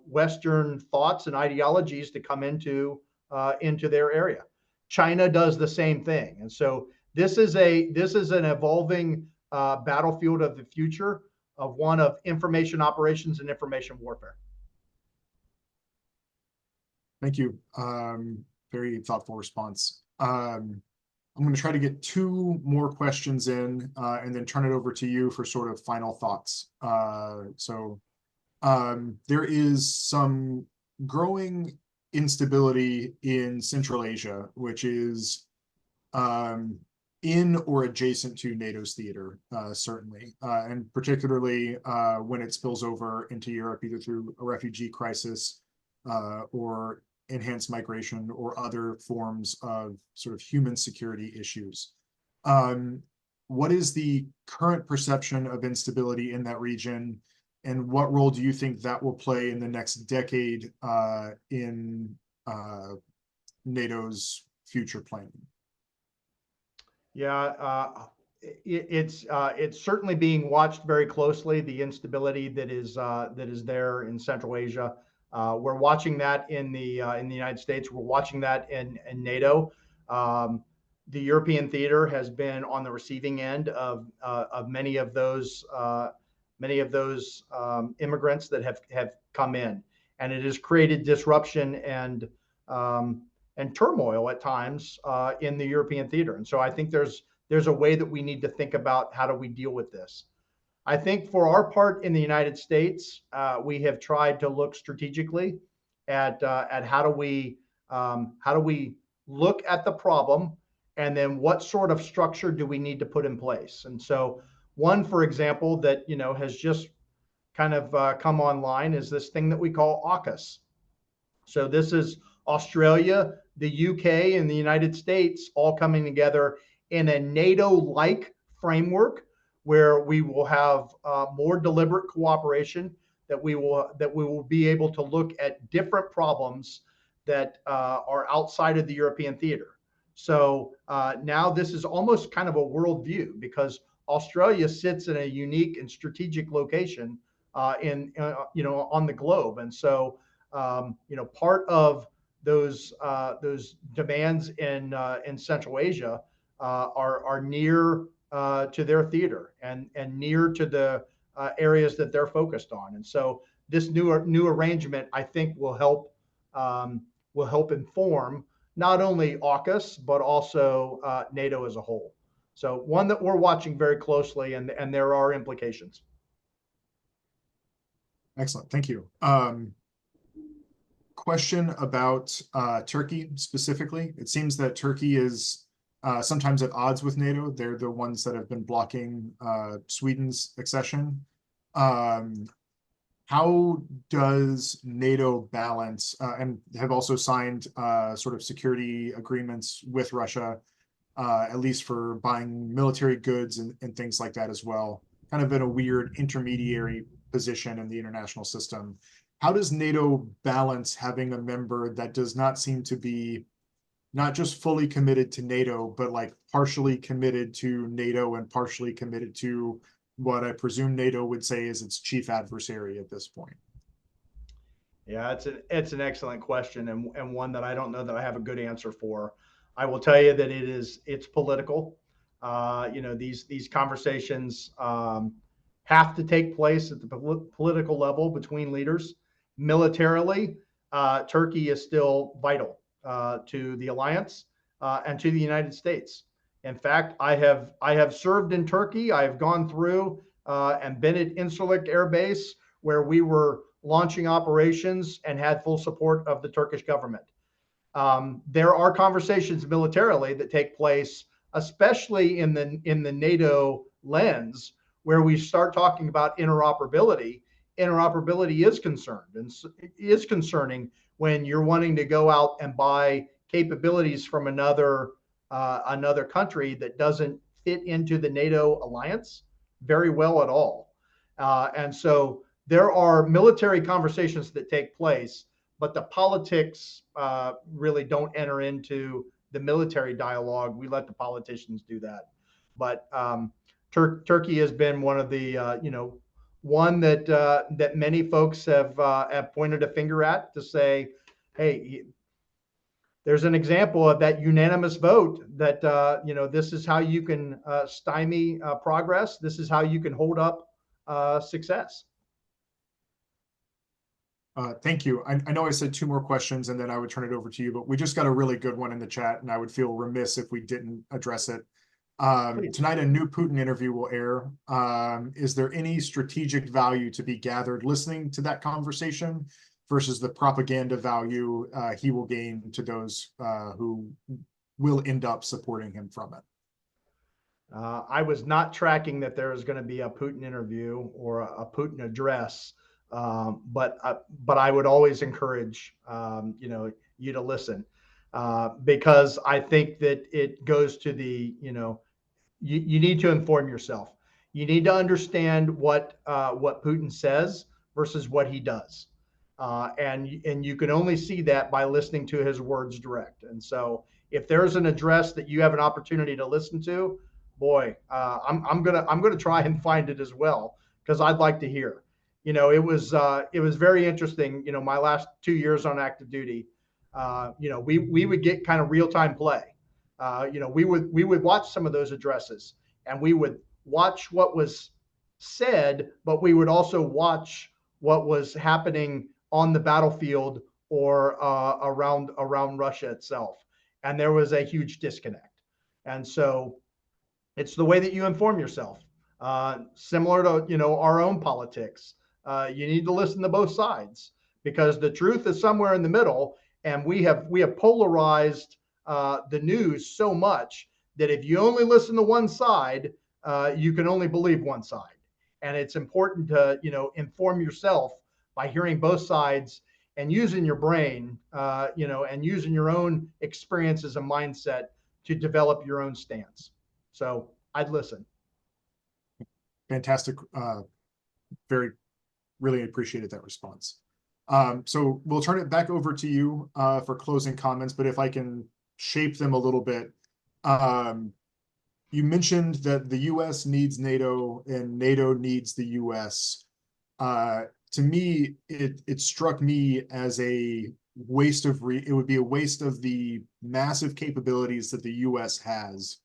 Western thoughts and ideologies to come into their area. China does the same thing, and so this is an evolving battlefield of the future, of one of information operations and information warfare. Thank you. very thoughtful response. I'm going to try to get two more questions in and then turn it over to you for sort of final thoughts. There is some growing instability in Central Asia, which is in or adjacent to NATO's theater, certainly, and particularly when it spills over into Europe, either through a refugee crisis or enhanced migration or other forms of sort of human security issues. What is the current perception of instability in that region, and what role do you think that will play in the next decade in NATO's future planning? Yeah, it's certainly being watched very closely. The instability that is there in Central Asia. We're watching that in the United States. We're watching that in NATO. The European theater has been on the receiving end of many of those immigrants that have come in, and it has created disruption and turmoil at times in the European theater. And so I think there's a way that we need to think about how do we deal with this. I think for our part in the United States, we have tried to look strategically at how do we look at the problem, and then what sort of structure do we need to put in place. And so one, for example, that has just kind of come online is this thing that we call AUKUS. So this is Australia, the UK, and the United States all coming together in a NATO-like framework where we will have more deliberate cooperation, that we will be able to look at different problems that are outside of the European theater. So now this is almost kind of a worldview, because Australia sits in a unique and strategic location on the globe, and so part of those demands in Central Asia are near to their theater and near to the areas that they're focused on. And so this new arrangement, I think, will help inform not only AUKUS but also NATO as a whole. So one that we're watching very closely, and there are implications. Excellent, thank you. Question about Turkey specifically. It seems that Turkey is sometimes at odds with NATO. They're the ones that have been blocking Sweden's accession. How does NATO balance and have also signed sort of security agreements with Russia, at least for buying military goods and things like that as well, kind of in a weird intermediary position in the international system. How does NATO balance having a member that does not seem to be not just fully committed to NATO, but like partially committed to NATO and partially committed to what I presume NATO would say is its chief adversary at this point? Yeah, it's an excellent question, and one that I don't know that I have a good answer for. I will tell you that it's political. These conversations have to take place at the political level between leaders. Militarily, Turkey is still vital to the alliance and to the United States. In fact, I have served in Turkey. I have gone through and been at Incirlik Air Base, where we were launching operations and had full support of the Turkish government. There are conversations militarily that take place, especially in the NATO lens, where we start talking about interoperability. Interoperability is concerned and is concerning when you're wanting to go out and buy capabilities from another country that doesn't fit into the NATO alliance very well at all. And so there are military conversations that take place, but the politics really don't enter into the military dialogue. We let the politicians do that. But Turkey has been one of the one that many folks have pointed a finger at to say, hey, there's an example of that unanimous vote that this is how you can stymie progress. This is how you can hold up success. Thank you. I know I said two more questions and then I would turn it over to you, but we just got a really good one in the chat and I would feel remiss if we didn't address it. Please. Tonight, a new Putin interview will air. Is there any strategic value to be gathered listening to that conversation versus the propaganda value he will gain to those who will end up supporting him from it? I was not tracking that there was going to be a Putin interview or a Putin address, but I would always encourage you to listen because I think that it goes to the you need to inform yourself. You need to understand what Putin says versus what he does, and you can only see that by listening to his words direct. And so, if there's an address that you have an opportunity to listen to, boy, I'm gonna try and find it as well because I'd like to hear. It was very interesting. My last 2 years on active duty, we would get kind of real time play. We would watch some of those addresses and we would watch what was said, but we would also watch what was happening on the battlefield or around Russia itself, and there was a huge disconnect. And so it's the way that you inform yourself. Similar to our own politics, you need to listen to both sides because the truth is somewhere in the middle, and we have polarized the news so much that if you only listen to one side, you can only believe one side. And it's important to inform yourself by hearing both sides and using your brain, and using your own experiences and mindset to develop your own stance. So I'd listen. Fantastic. Really appreciated that response. So we'll turn it back over to you for closing comments, but if I can shape them a little bit. You mentioned that the US needs NATO and NATO needs the US. To me, it struck me as a waste of it would be a waste of the massive capabilities that the US has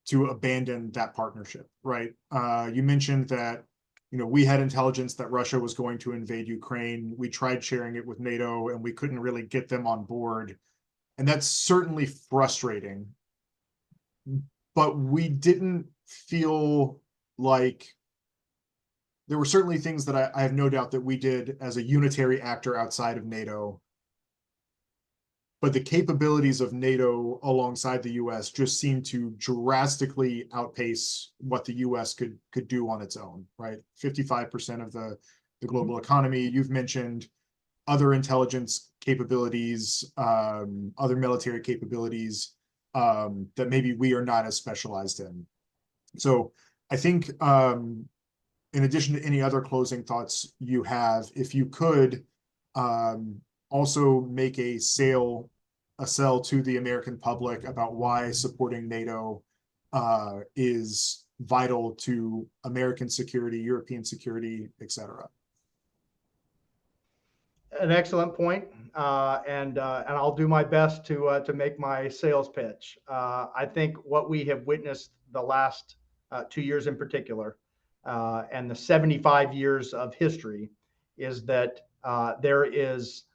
to abandon that partnership, right? You mentioned that we had intelligence that Russia was going to invade Ukraine. We tried sharing it with NATO and we couldn't really get them on board. And that's certainly frustrating. But we didn't feel like there were certainly things that I have no doubt that we did as a unitary actor outside of NATO. But the capabilities of NATO alongside the US just seem to drastically outpace what the US could do on its own, right? 55% of the global economy. You've mentioned other intelligence capabilities, other military capabilities that maybe we are not as specialized in. So I think in addition to any other closing thoughts you have, if you could also make a sell to the American public about why supporting NATO is vital to American security, European security, etc. An excellent point, and I'll do my best to make my sales pitch. I think what we have witnessed the last 2 years in particular, and the 75 years of history, is that there is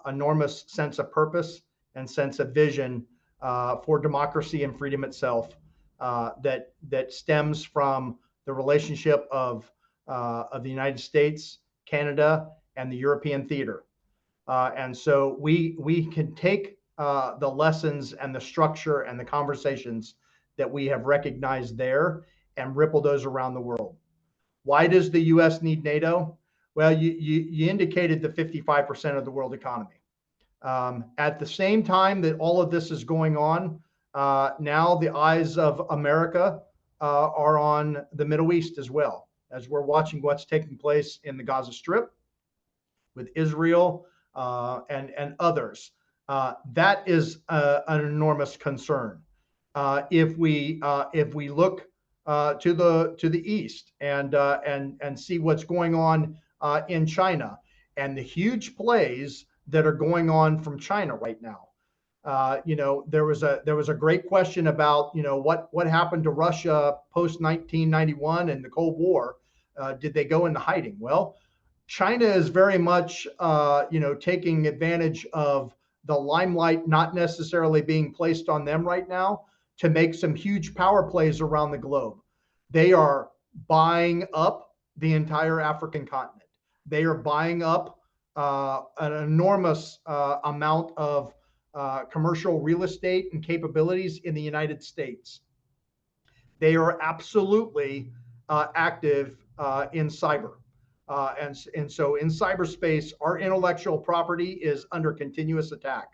enormous sense of purpose and sense of vision for democracy and freedom itself that stems from the relationship of the United States, Canada, and the European theater. And so we can take the lessons and the structure and the conversations that we have recognized there and ripple those around the world. Why does the US need NATO? Well, you indicated the 55% of the world economy. At the same time that all of this is going on, now the eyes of America are on the Middle East as well, as we're watching what's taking place in the Gaza Strip with Israel and others. That is an enormous concern. If we look to the east and see what's going on in China and the huge plays that are going on from China right now. There was a great question about what happened to Russia post 1991 and the Cold War. Did they go into hiding? Well, China is very much, taking advantage of the limelight not necessarily being placed on them right now to make some huge power plays around the globe. They are buying up the entire African continent. They are buying up an enormous amount of commercial real estate and capabilities in the United States. They are absolutely active in cyber. And so in cyberspace, our intellectual property is under continuous attack.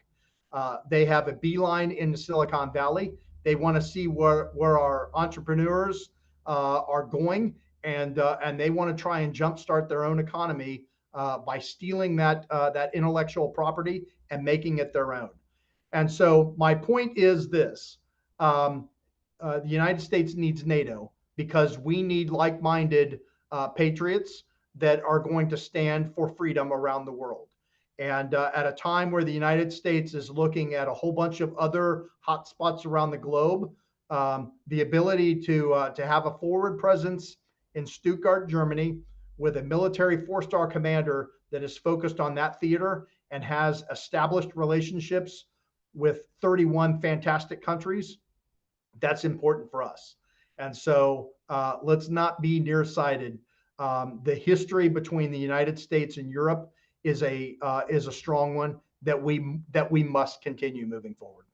They have a beeline in Silicon Valley. They want to see where our entrepreneurs are going, and they want to try and jumpstart their own economy by stealing that intellectual property and making it their own. And so my point is this: the United States needs NATO because we need like-minded patriots that are going to stand for freedom around the world. And at a time where the United States is looking at a whole bunch of other hotspots around the globe, the ability to have a forward presence in Stuttgart, Germany, with a military four-star commander that is focused on that theater and has established relationships with 31 fantastic countries, that's important for us. And so let's not be nearsighted. The history between the United States and Europe is a strong one that we must continue moving forward.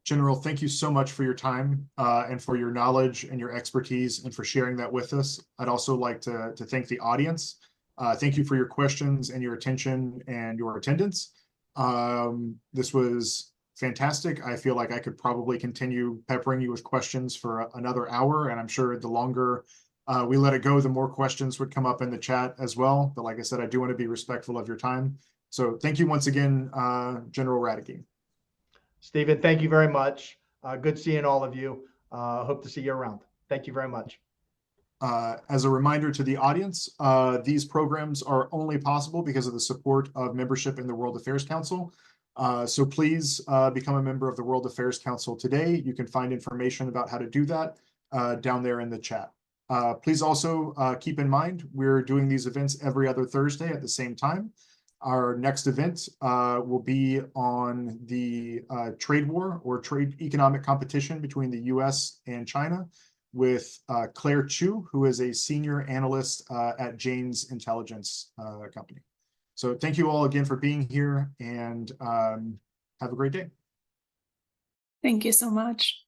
General, thank you so much for your time and for your knowledge and your expertise and for sharing that with us. I'd also like to thank the audience. Thank you for your questions and your attention and your attendance. This was fantastic. I feel like I could probably continue peppering you with questions for another hour, and I'm sure the longer we let it go, the more questions would come up in the chat as well. But like I said, I do want to be respectful of your time. So thank you once again, General Raduege. Stephen, thank you very much. Good seeing all of you. Hope to see you around. Thank you very much. As a reminder to the audience, these programs are only possible because of the support of membership in the World Affairs Council. So please become a member of the World Affairs Council today. You can find information about how to do that down there in the chat. Please also keep in mind, we're doing these events every other Thursday at the same time. Our next event will be on the trade war or trade economic competition between the US and China with Claire Chu, who is a senior analyst at Jane's Intelligence Company. So thank you all again for being here, and have a great day. Thank you so much.